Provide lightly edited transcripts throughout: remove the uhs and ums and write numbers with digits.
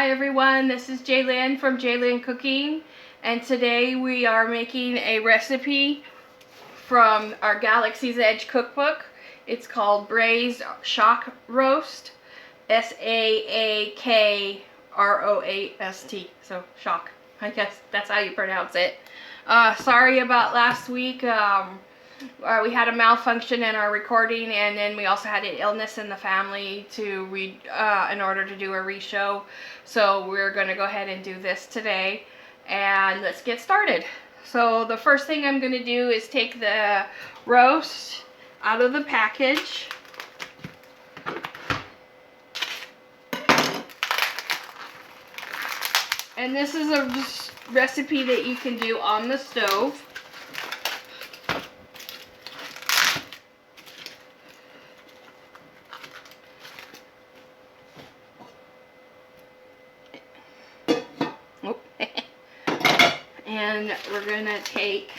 Hi everyone, this is Jaylyn from Jaylyn Cooking, and today we are making a recipe from our Galaxy's Edge cookbook. It's called Braised Shaak roast, S-A-A-K-R-O-A-S-T, so Shaak. I guess that's how you pronounce it. Sorry about last week. We had a malfunction in our recording, and then we also had an illness in the family in order to do a re-show. So we're going to go ahead and do this today, and let's get started. So the first thing I'm going to do is take the roast out of the package. And this is a recipe that you can do on the stove. And we're going to take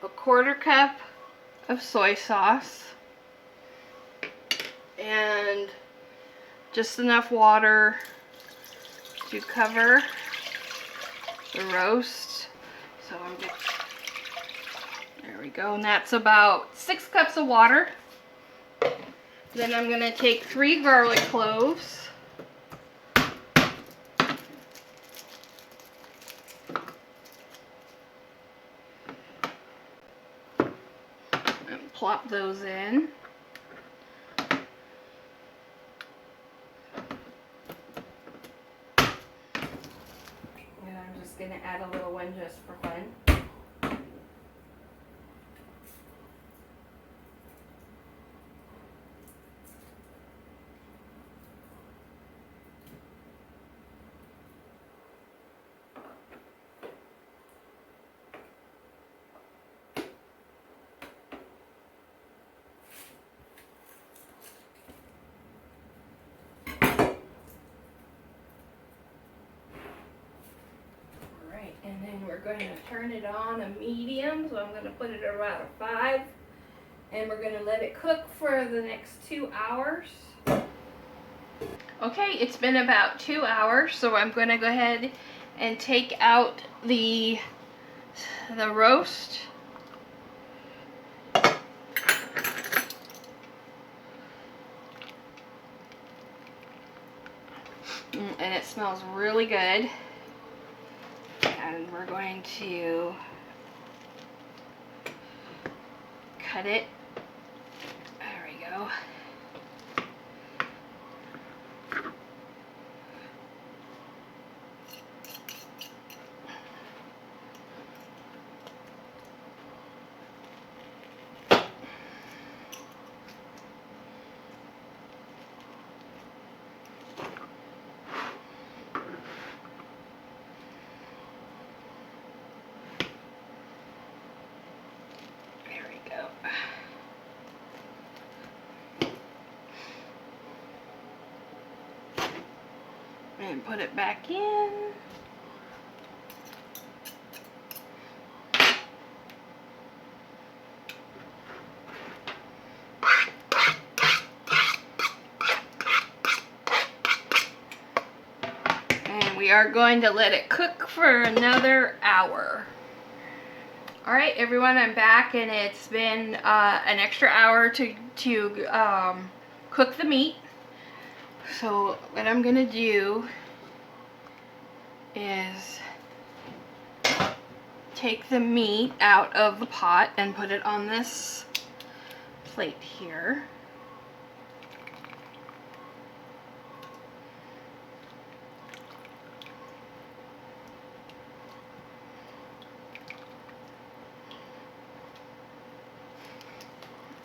a 1/4 cup of soy sauce and just enough water to cover the roast. So there we go, and that's about 6 cups of water. Then I'm going to take 3 garlic cloves. And plop those in. And I'm just going to add a little one just for fun. And then we're going to turn it on a medium, so I'm going to put it around a 5. And we're going to let it cook for the next 2 hours. Okay, it's been about 2 hours, so I'm going to go ahead and take out the roast. And it smells really good. And we're going to cut it. There we go. And put it back in. And we are going to let it cook for another hour. Alright everyone, I'm back, and it's been an extra hour to cook the meat. So what I'm going to do is take the meat out of the pot and put it on this plate here.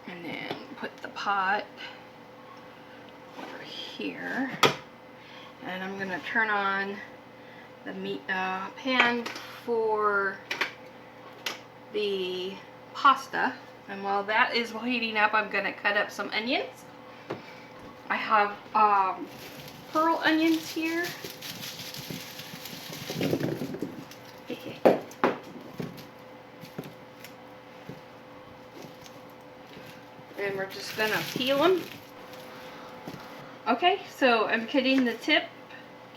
And then put the pot over here. And I'm going to turn on the meat pan for the pasta, and while that is heating up, I'm going to cut up some onions. I have pearl onions here. And we're just going to peel them. Okay, so I'm cutting the tip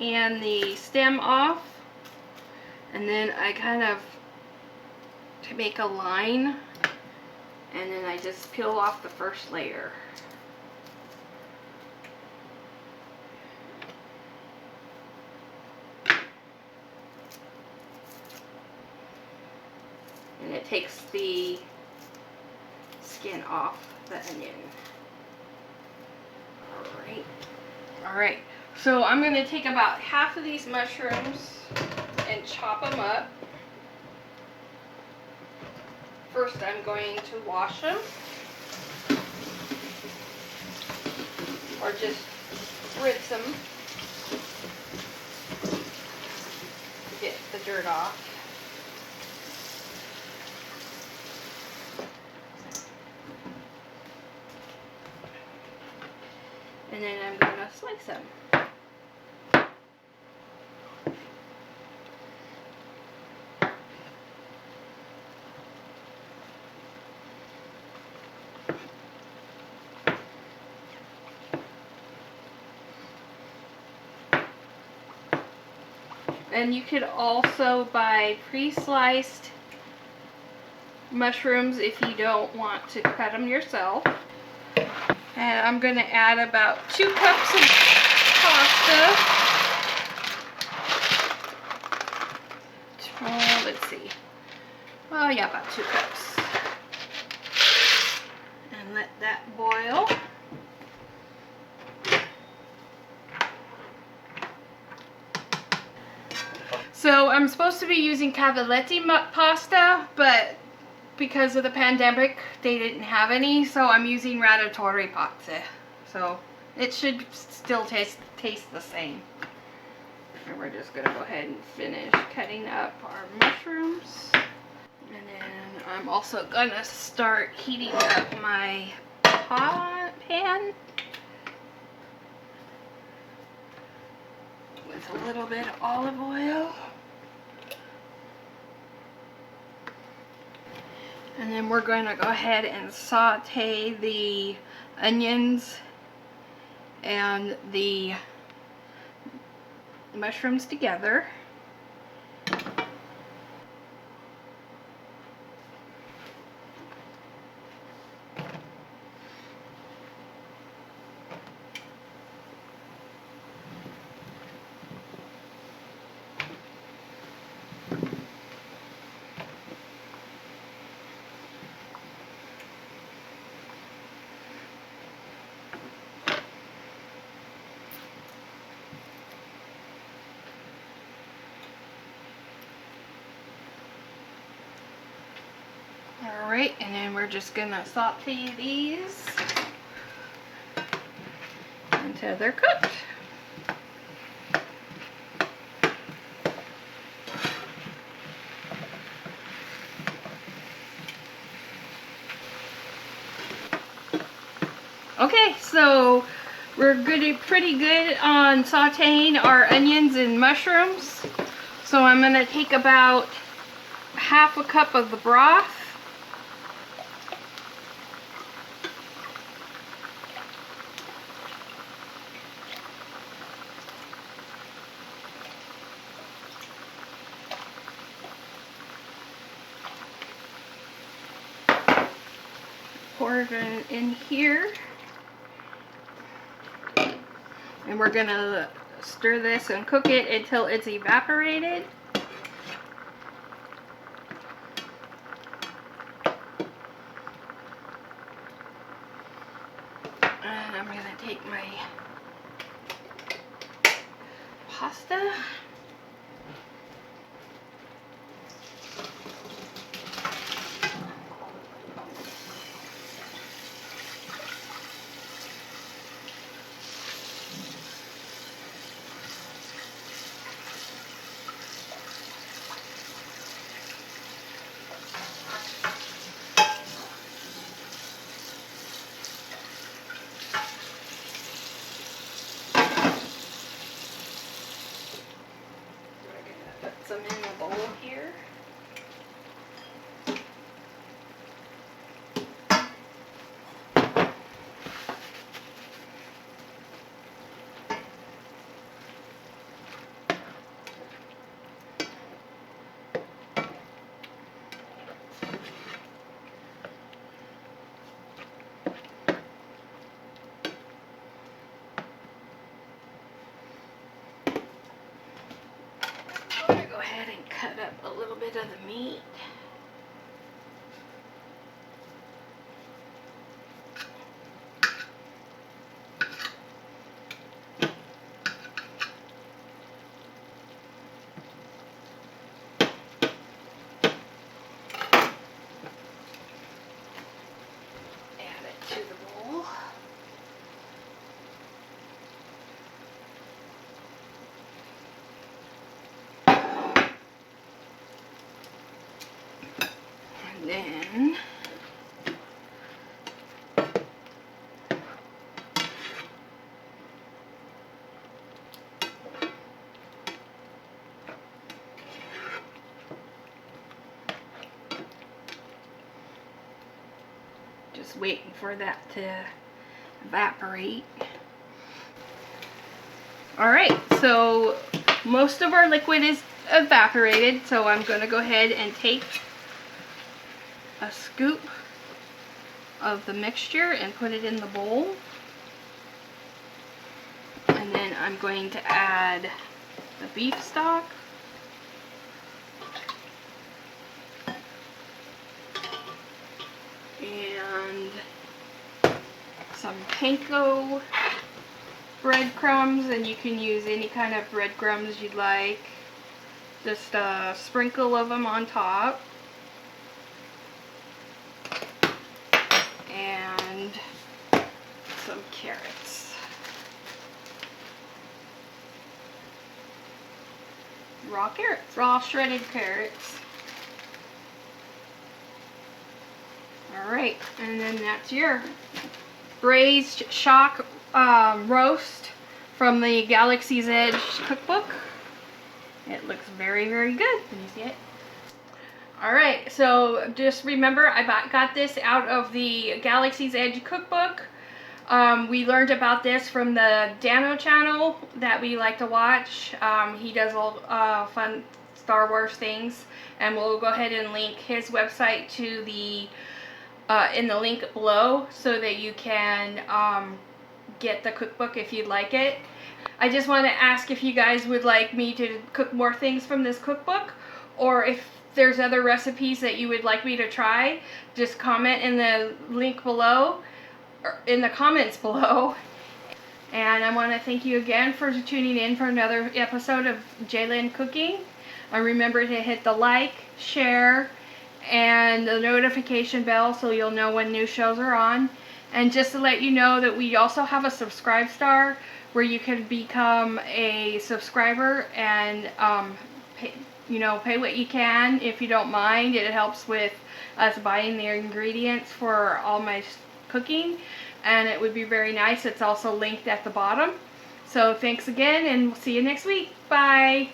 and the stem off, and then I kind of make a line, and then I just peel off the first layer. And it takes the skin off the onion. Alright, so I'm going to take about half of these mushrooms and chop them up. First I'm going to wash them, or just rinse them to get the dirt off. And then I'm going to slice them. And you could also buy pre-sliced mushrooms if you don't want to cut them yourself. And I'm going to add about 2 cups of pasta. Oh, let's see. Oh yeah, about 2 cups. And let that boil. So I'm supposed to be using cavallette pasta, but because of the pandemic, they didn't have any, so I'm using ratatouille pasta. So it should still taste the same. And we're just gonna go ahead and finish cutting up our mushrooms. And then I'm also gonna start heating up my pan with a little bit of olive oil. And then we're going to go ahead and saute the onions and the mushrooms together. Alright, and then we're just gonna saute these until they're cooked. Okay, so we're pretty good on sauteing our onions and mushrooms. So I'm gonna take about half a cup of the broth. Pour it in here, and we're gonna stir this and cook it until it's evaporated. And I'm gonna take my pasta. Some in the bowl here. ahead and cut up a little bit of the meat. Add it to the bowl. And then just waiting for that to evaporate. Alright, so most of our liquid is evaporated, so I'm going to go ahead and take a scoop of the mixture and put it in the bowl. And then I'm going to add the beef stock. And some panko breadcrumbs, and you can use any kind of breadcrumbs you'd like. Just a sprinkle of them on top. And some carrots. Raw carrots. Raw shredded carrots. Alright, and then that's your braised Shaak roast from the Galaxy's Edge cookbook. It looks very, very good. Can you see it? Alright, so just remember I got this out of the Galaxy's Edge cookbook. We learned about this from the Dano channel that we like to watch. He does all fun Star Wars things, and we'll go ahead and link his website to the in the link below so that you can get the cookbook if you'd like it. I just want to ask if you guys would like me to cook more things from this cookbook, or if there's other recipes that you would like me to try. Just comment in the link below, or in the comments below. And I want to thank you again for tuning in for another episode of Jalen Cooking. Remember to hit the like, share, and the notification bell so you'll know when new shows are on. And just to let you know that we also have a subscribe star where you can become a subscriber and pay what you can if you don't mind. It helps with us buying the ingredients for all my cooking, and it would be very nice. It's also linked at the bottom. So thanks again, and we'll see you next week. Bye.